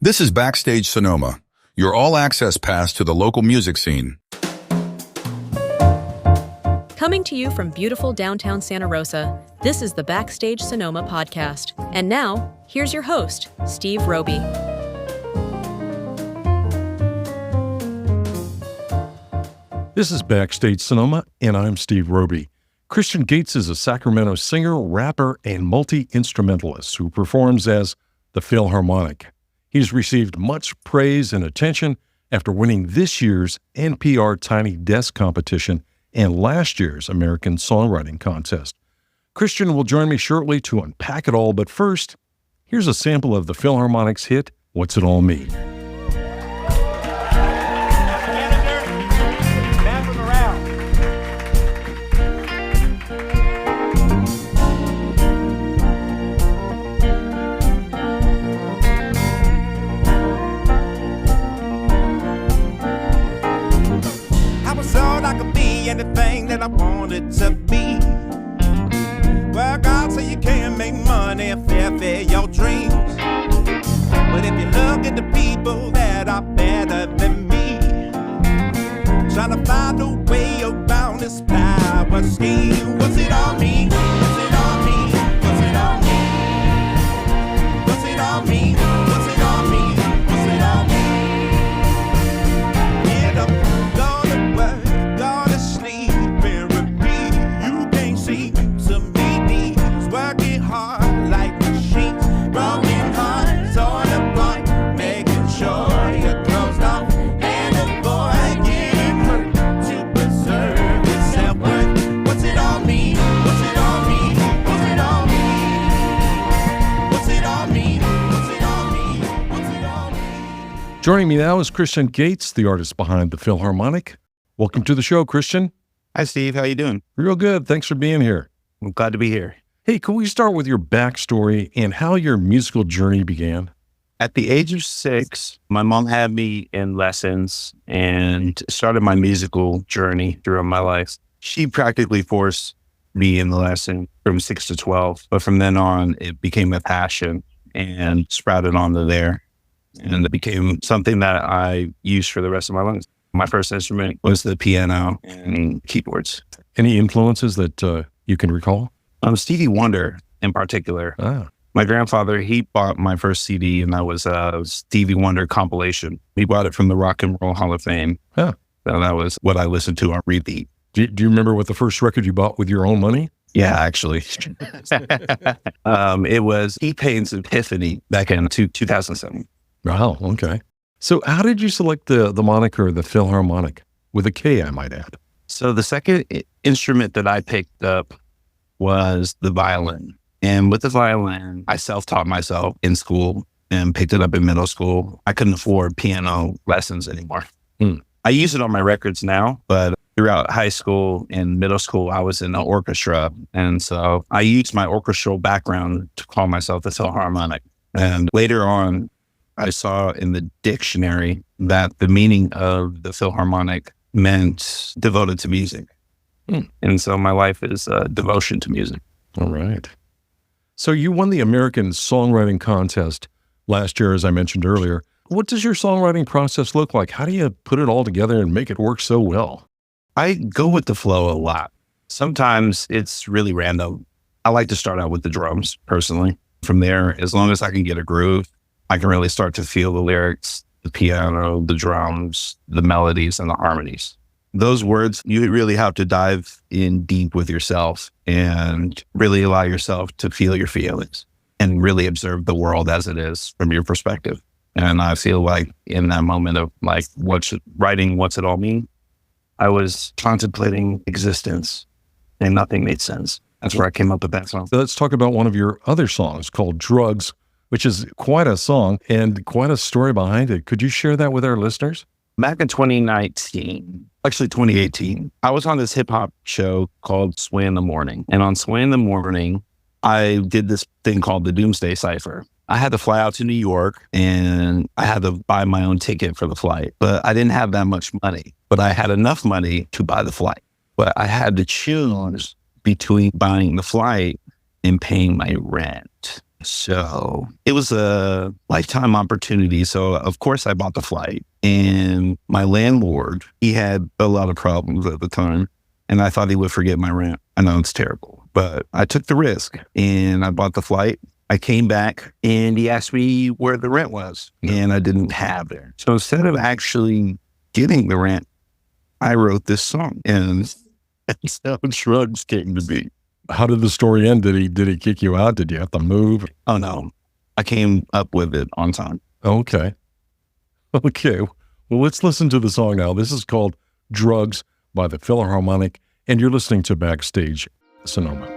This is Backstage Sonoma, your all-access pass to the local music scene. Coming to you from beautiful downtown Santa Rosa, this is the Backstage Sonoma podcast. And now, here's your host, Steve Roby. This is Backstage Sonoma, and I'm Steve Roby. Christian Gates is a Sacramento singer, rapper, and multi-instrumentalist who performs as the Philharmonic. He's received much praise and attention after winning this year's NPR Tiny Desk Competition and last year's American Songwriting Contest. Christian will join me shortly to unpack it all, but first, here's a sample of the Philharmonic's hit, What's It All Mean? Anything that I wanted to be. Well, God said you can't make money and fulfill your dreams. But if you look at the people that are better than me, trying to find a way around this power scheme. What's it all mean? What's it all mean? What's it all mean? What's it all mean? What's it all mean? What's it all mean? Get up, go to work. Joining me now is Christian Gates, the artist behind the Philharmonic. Welcome to the show, Christian. Hi, Steve. How you doing? Real good. Thanks for being here. I'm glad to be here. Hey, can we start with your backstory and how your musical journey began? At the age of 6, my mom had me in lessons and started my musical journey throughout my life. She practically forced me in the lesson from 6 to 12, but from then on, it became a passion and sprouted onto there. And it became something that I used for the rest of my life. My first instrument was the piano and keyboards. Any influences that you can recall? Stevie Wonder in particular. Ah. My grandfather, he bought my first CD, and that was a Stevie Wonder compilation. He bought it from the Rock and Roll Hall of Fame. Huh. So that was what I listened to on repeat. Do you remember what the first record you bought with your own money? Yeah, actually. It was T-Pain's Epiphany back in 2007. Wow, okay. So how did you select the moniker, the Philharmonic? With a K, I might add. So the second instrument that I picked up was the violin. And with the violin, I self-taught myself in school and picked it up in middle school. I couldn't afford piano lessons anymore. I use it on my records now, but throughout high school and middle school, I was in an orchestra. And so I used my orchestral background to call myself the Philharmonic. And later on, I saw in the dictionary that the meaning of the Philharmonic meant devoted to music. And so my life is devotion to music. All right. So you won the American Songwriting Contest last year, as I mentioned earlier. What does your songwriting process look like? How do you put it all together and make it work so well? I go with the flow a lot. Sometimes it's really random. I like to start out with the drums, personally. From there, as long as I can get a groove, I can really start to feel the lyrics, the piano, the drums, the melodies, and the harmonies. Those words, you really have to dive in deep with yourself and really allow yourself to feel your feelings and really observe the world as it is from your perspective. And I feel like in that moment of like, what's it all mean? I was contemplating existence and nothing made sense. That's where I came up with that song. So let's talk about one of your other songs called Drugs, which is quite a song and quite a story behind it. Could you share that with our listeners? Back in 2019, actually 2018, I was on this hip hop show called Sway in the Morning. And on Sway in the Morning, I did this thing called the Doomsday Cypher. I had to fly out to New York and I had to buy my own ticket for the flight, but I didn't have that much money, but I had enough money to buy the flight. But I had to choose between buying the flight and paying my rent. So it was a lifetime opportunity. So of course I bought the flight, and my landlord, he had a lot of problems at the time, and I thought he would forget my rent. I know it's terrible, but I took the risk and I bought the flight. I came back and he asked me where the rent was, and I didn't have it. So instead of actually getting the rent, I wrote this song, and that's how Drugs came to be. How did the story end? Did he kick you out? Did you have to move? Oh, no. I came up with it on time. Okay. Okay. Well, let's listen to the song now. This is called Drugs by the Philharmonic, and you're listening to Backstage Sonoma.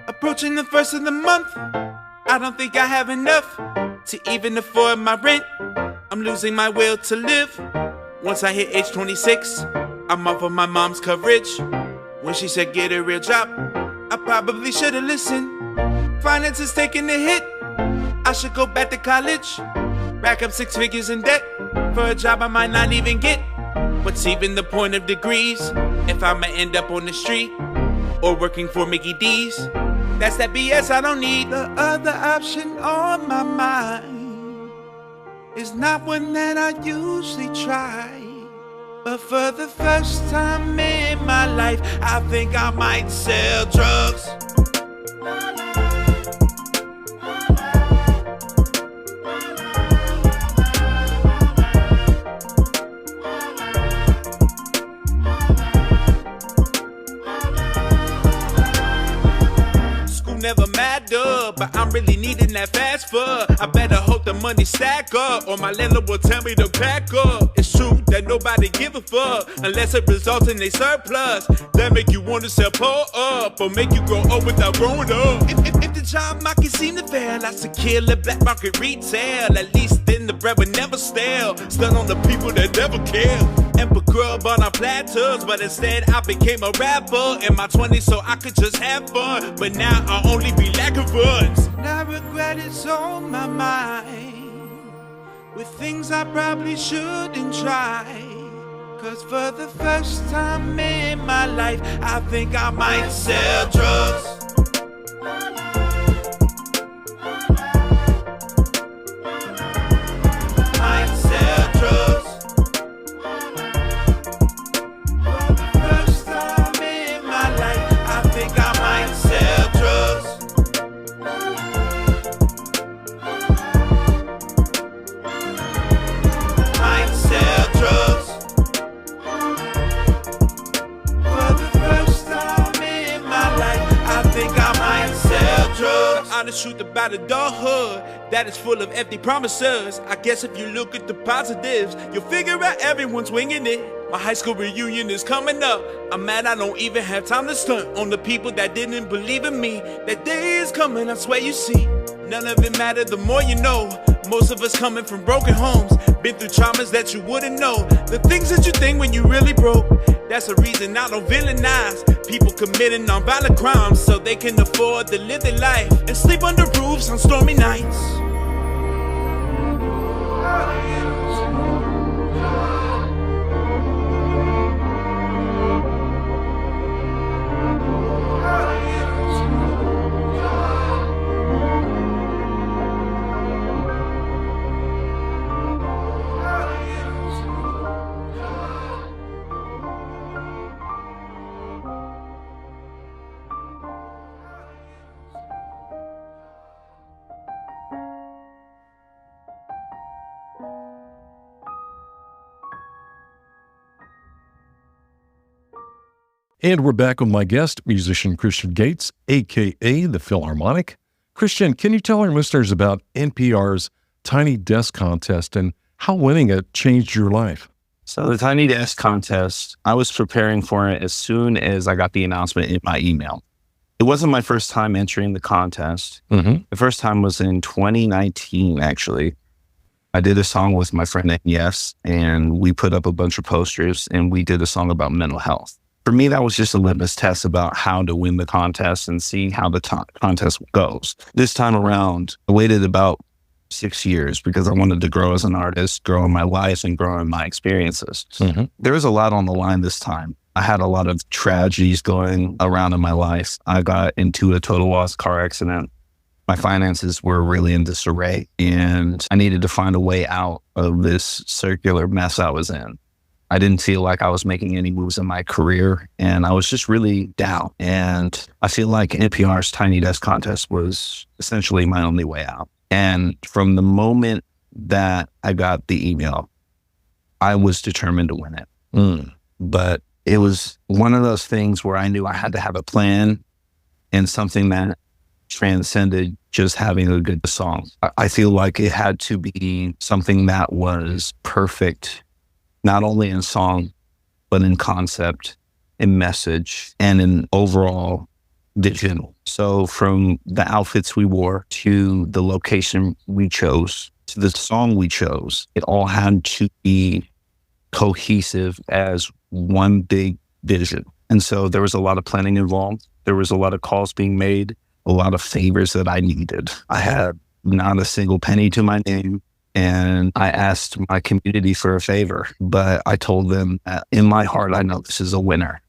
Approaching the first of the month, I don't think I have enough to even afford my rent. I'm losing my will to live. Once I hit age 26, I'm off of my mom's coverage. When she said get a real job, I probably should have listened. Finance is taking a hit, I should go back to college. Rack up 6 figures in debt for a job I might not even get. What's even the point of degrees if I'ma end up on the street or working for Mickey D's? That's that BS I don't need. The other option on my mind is not one that I usually try, but for the first time in my life, I think I might sell drugs. Never matter, but I'm really needing that fast food. I better hope the money stack up, or my landlord will tell me to pack up. It's true that nobody give a fuck unless it results in a surplus. That make you want to sell pull up, or make you grow up without growing up. If the job market seem to fail, I secure the black market retail. At least then the bread would never stale. Stun on the people that never care. And put grub on our platters, but instead I became a rapper in my 20s so I could just have fun. But now I only be lacking funds. Now regret is on my mind, with things I probably shouldn't try. Cause for the first time in my life, I think I might sell drugs. Might sell drugs. For the first time in my life, I think I might sell drugs. Might sell drugs. For the first time in my life, I think I might sell drugs. The honest truth about adulthood, that is full of empty promises. I guess if you look at the positives, you'll figure out everyone's winging it. My high school reunion is coming up. I'm mad I don't even have time to stunt on the people that didn't believe in me. That day is coming, I swear you see. None of it matter, the more you know. Most of us coming from broken homes, been through traumas that you wouldn't know. The things that you think when you really broke, that's the reason I don't villainize people committing nonviolent crimes so they can afford to live their life and sleep under roofs on stormy nights. And we're back with my guest, musician Christian Gates, a.k.a. the Philharmonic. Christian, can you tell our listeners about NPR's Tiny Desk Contest and how winning it changed your life? So the Tiny Desk Contest, I was preparing for it as soon as I got the announcement in my email. It wasn't my first time entering the contest. The first time was in 2019, actually. I did a song with my friend Yes, and we put up a bunch of posters, and we did a song about mental health. For me, that was just a litmus test about how to win the contest and see how the contest goes. This time around, I waited about 6 years because I wanted to grow as an artist, grow in my life, and grow in my experiences. There was a lot on the line this time. I had a lot of tragedies going around in my life. I got into a total loss car accident. My finances were really in disarray, and I needed to find a way out of this circular mess I was in. I didn't feel like I was making any moves in my career, and I was just really down. And I feel like NPR's Tiny Desk Contest was essentially my only way out. And from the moment that I got the email, I was determined to win it. But it was one of those things where I knew I had to have a plan and something that transcended just having a good song. I feel like it had to be something that was perfect, not only in song, but in concept, in message, and in overall vision. So from the outfits we wore to the location we chose to the song we chose, it all had to be cohesive as one big vision. And so there was a lot of planning involved. There was a lot of calls being made, a lot of favors that I needed. I had not a single penny to my name. And I asked my community for a favor, but I told them that in my heart, I know this is a winner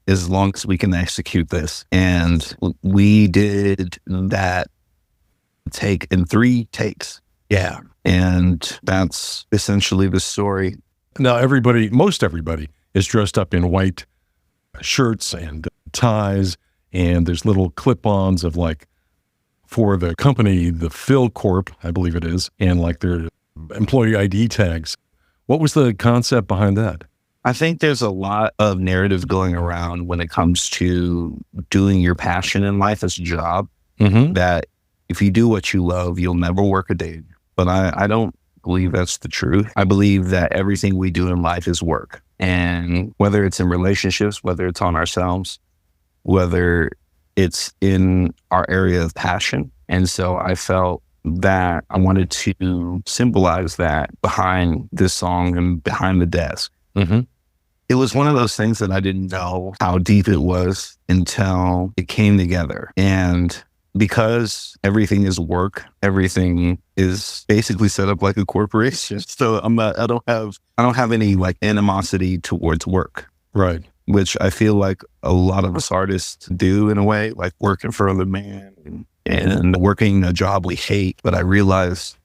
as long as we can execute this. And we did that take in 3 takes. Yeah. And that's essentially the story. Now, most everybody is dressed up in white shirts and ties, and there's little clip-ons of for the company, the Phil Corp, I believe it is, and their employee ID tags. What was the concept behind that? I think there's a lot of narrative going around when it comes to doing your passion in life as a job, that if you do what you love, you'll never work a day. But I don't believe that's the truth. I believe that everything we do in life is work. And whether it's in relationships, whether it's on ourselves, whether it's in our area of passion. And so I felt that I wanted to symbolize that behind this song and behind the desk. It was one of those things that I didn't know how deep it was until it came together. And because everything is work, everything is basically set up like a corporation. So I don't have any animosity towards work. Right. Which I feel like a lot of us artists do in a way, like working for the man and working a job we hate. But I realized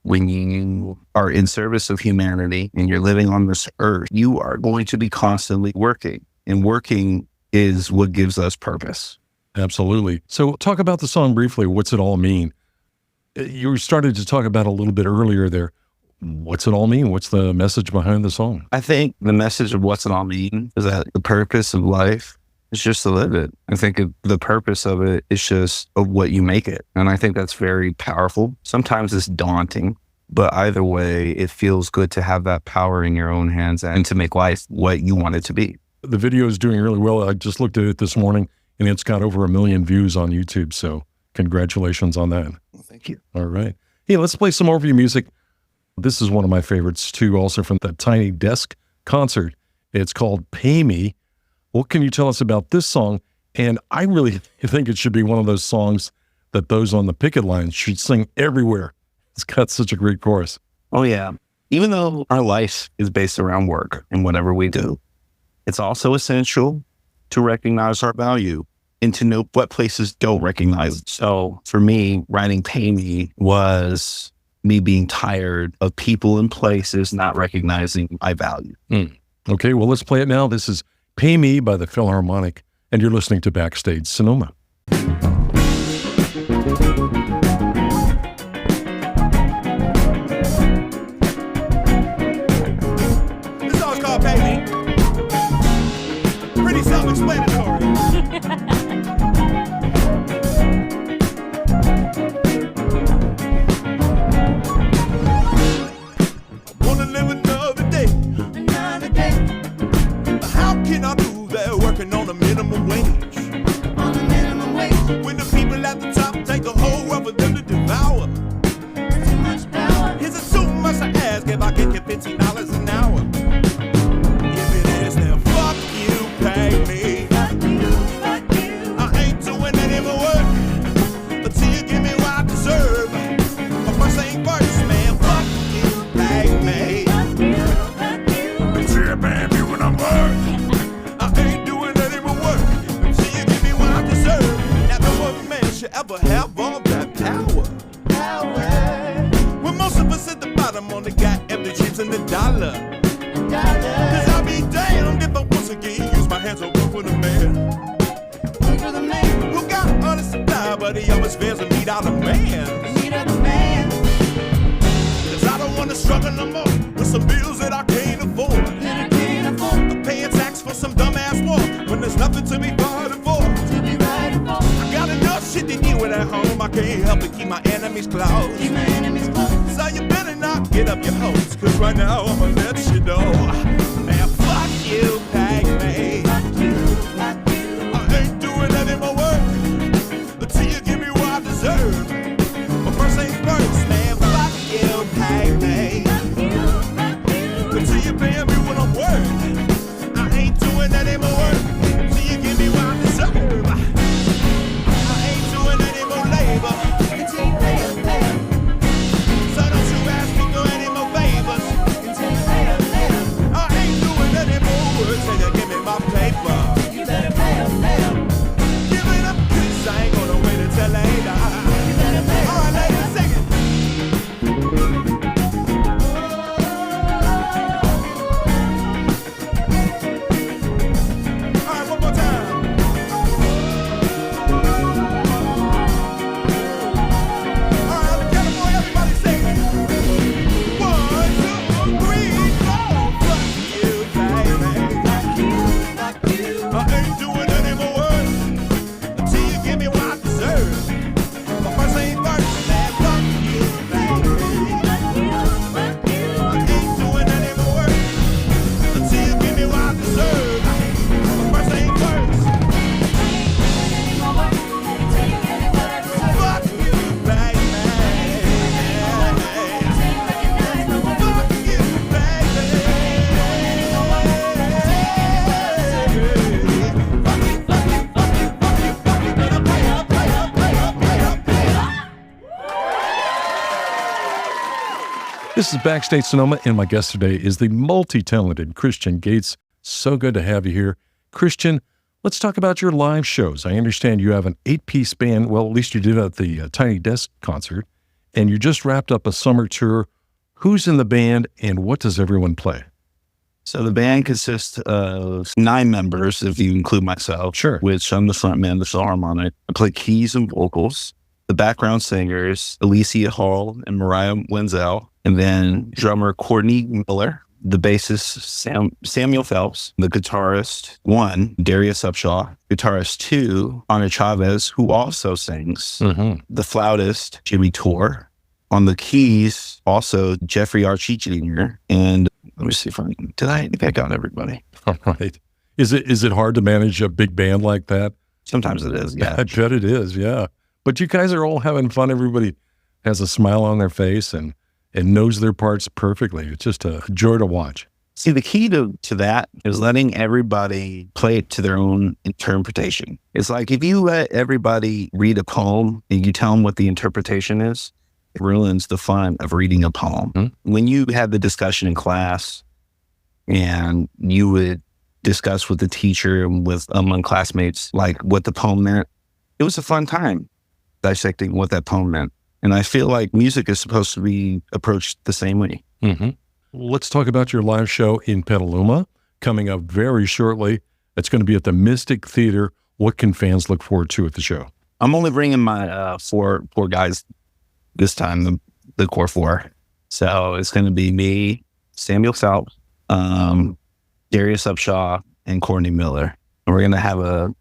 when you are in service of humanity and you're living on this earth, you are going to be constantly working. And working is what gives us purpose. Absolutely. So talk about the song briefly. What's it all mean? You started to talk about a little bit earlier there. What's it all mean? What's the message behind the song? I think the message of what's it all mean is that the purpose of life is just to live it. I think the purpose of it is just of what you make it. And I think that's very powerful. Sometimes it's daunting, but either way, it feels good to have that power in your own hands and to make life what you want it to be. The video is doing really well. I just looked at it this morning and it's got over 1 million views on YouTube. So congratulations on that. Well, thank you. All right. Hey, let's play some more of your music. This is one of my favorites too, also from the Tiny Desk concert. It's called Pay Me. What can you tell us about this song? And I really think it should be one of those songs that those on the picket line should sing everywhere. It's got such a great chorus. Oh, yeah. Even though our life is based around work and whatever we do, it's also essential to recognize our value and to know what places don't recognize it. So for me, writing Pay Me was me being tired of people and places not recognizing my value. Okay, well, let's play it now. This is Pay Me by the Philharmonic, and you're listening to Backstage Sonoma. This song's called Pay Me. Pretty self-explanatory. Working on a minimum wage. When the people at the top take the whole world for them to devour. Too much power. Is it too much to ask if I get you $15 an hour? If it is, then fuck you, pay me. Fuck you. I ain't doing any more work until you give me what I deserve. But first thing first, man, fuck you, pay me. Until you pay me when I'm worth. never have all that power. When most of us at the bottom only got empty dreams and the dollar. Cause I'll be damned if I once again use my hands to work for the man. Who got honest supply, but he always fails to meet out a man. Cause I don't wanna struggle no more with some bills that I can't afford. I'm paying tax for some dumbass war when there's nothing to be fighting for. I got enough shit to deal with at home. I can't help but keep my enemies close. So you better not get up your hopes, cause right now I'ma let you know. Man, fuck you, Pac-Man. I ain't doing any more work until you give me what I deserve. But first things first, man, fuck you, Pac-Man. Until you pay me what I'm worth. I ain't doing any more work until you give me what I deserve. I ain't doing any more labor until you pay up. So don't you ask me for any more favors until you pay up. I ain't doing any more work till you give me my paper. You better pay up. Give it up, cause I ain't gonna wait until later. You better pay up. Alright, ladies, sing it. Alright, one more time. Alright, on the count of four, everybody sing it. 1, 2, 3, 4. Fuck you, baby. I ain't doing any more work until you give me what I deserve. But first things first, man, fuck you, baby. I ain't doing any more work until you give me what I deserve. But first things first, fuck you, baby. Fuck you, This is Backstage Sonoma, and my guest today is the multi-talented Christian Gates. So good to have you here. Christian, let's talk about your live shows. I understand you have an 8-piece band. Well, at least you did at the Tiny Desk concert, and you just wrapped up a summer tour. Who's in the band, and what does everyone play? So the band consists of 9 members, if you include myself. Sure. Which I'm the front man, the Philharmonic. I play keys and vocals. The background singers, Alicia Hall and Mariah Wenzel. And then drummer Courtney Miller. The bassist, Samuel Phelps. The guitarist, 1, Darius Upshaw. Guitarist 2, Ana Chavez, who also sings. Mm-hmm. The flautist, Jimmy Tor. On the keys, also Jeffrey Archie Jr. And let me see if I think I got everybody. All right. Is it hard to manage a big band like that? Sometimes it is, yeah. I bet it is, yeah. But you guys are all having fun. Everybody has a smile on their face and knows their parts perfectly. It's just a joy to watch. See, the key to that is letting everybody play it to their own interpretation. It's like if you let everybody read a poem and you tell them what the interpretation is, it ruins the fun of reading a poem. Mm-hmm. When you had the discussion in class and you would discuss with the teacher and with among classmates, like what the poem meant, it was a fun time dissecting what that poem meant. And I feel like music is supposed to be approached the same way. Mm-hmm. Let's talk about your live show in Petaluma coming up very shortly. It's going to be at the Mystic Theater. What can fans look forward to at the show? I'm only bringing my four guys this time, the core 4. So it's going to be me, Samuel Phelps, Darius Upshaw, and Courtney Miller. And we're going to have a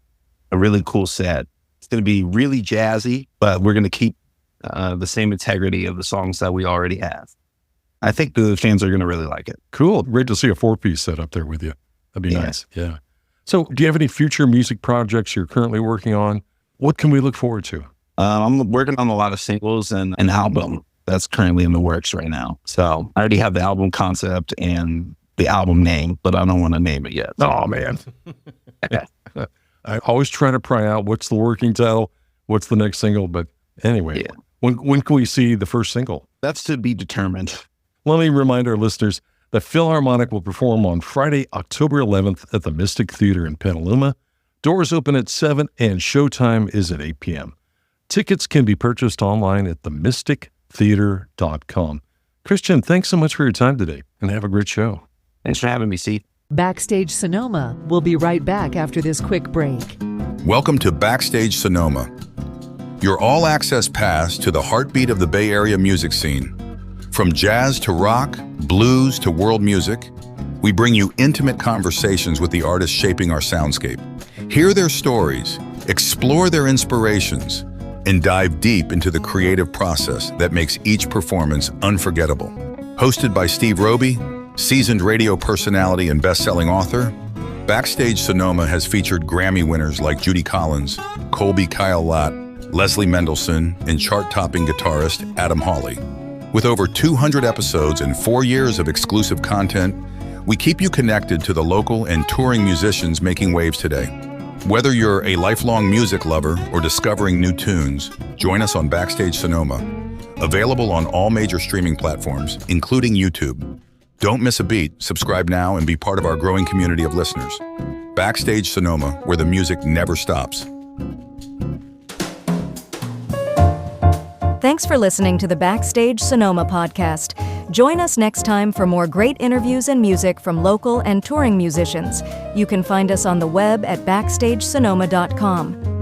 really cool set. It's going to be really jazzy, but we're going to keep the same integrity of the songs that we already have. I think the fans are going to really like it. Cool. Great to see a 4-piece set up there with you. That'd be nice. Yeah. So do you have any future music projects you're currently working on? What can we look forward to? I'm working on a lot of singles and an album that's currently in the works right now. So I already have the album concept and the album name, but I don't want to name it yet. Oh, man. I always try to pry out what's the working title, what's the next single. But anyway, when can we see the first single? That's to be determined. Let me remind our listeners that Philharmonic will perform on Friday, October 11th at the Mystic Theater in Petaluma. Doors open at 7 and showtime is at 8 p.m. Tickets can be purchased online at themystictheater.com. Christian, thanks so much for your time today, and have a great show. Thanks for having me, Steve. Backstage Sonoma will be right back after this quick break. Welcome to Backstage Sonoma, your all-access pass to the heartbeat of the Bay Area music scene. From jazz to rock, blues to world music, we bring you intimate conversations with the artists shaping our soundscape. Hear their stories, explore their inspirations, and dive deep into the creative process that makes each performance unforgettable. Hosted by Steve Roby, seasoned radio personality and best-selling author, Backstage Sonoma has featured Grammy winners like Judy Collins, Colby Kyle Lott, Leslie Mendelsohn, and chart-topping guitarist Adam Hawley. With over 200 episodes and 4 years of exclusive content, we keep you connected to the local and touring musicians making waves today. Whether you're a lifelong music lover or discovering new tunes, join us on Backstage Sonoma. Available on all major streaming platforms, including YouTube. Don't miss a beat, subscribe now and be part of our growing community of listeners. Backstage Sonoma, where the music never stops. Thanks for listening to the Backstage Sonoma podcast. Join us next time for more great interviews and music from local and touring musicians. You can find us on the web at backstagesonoma.com.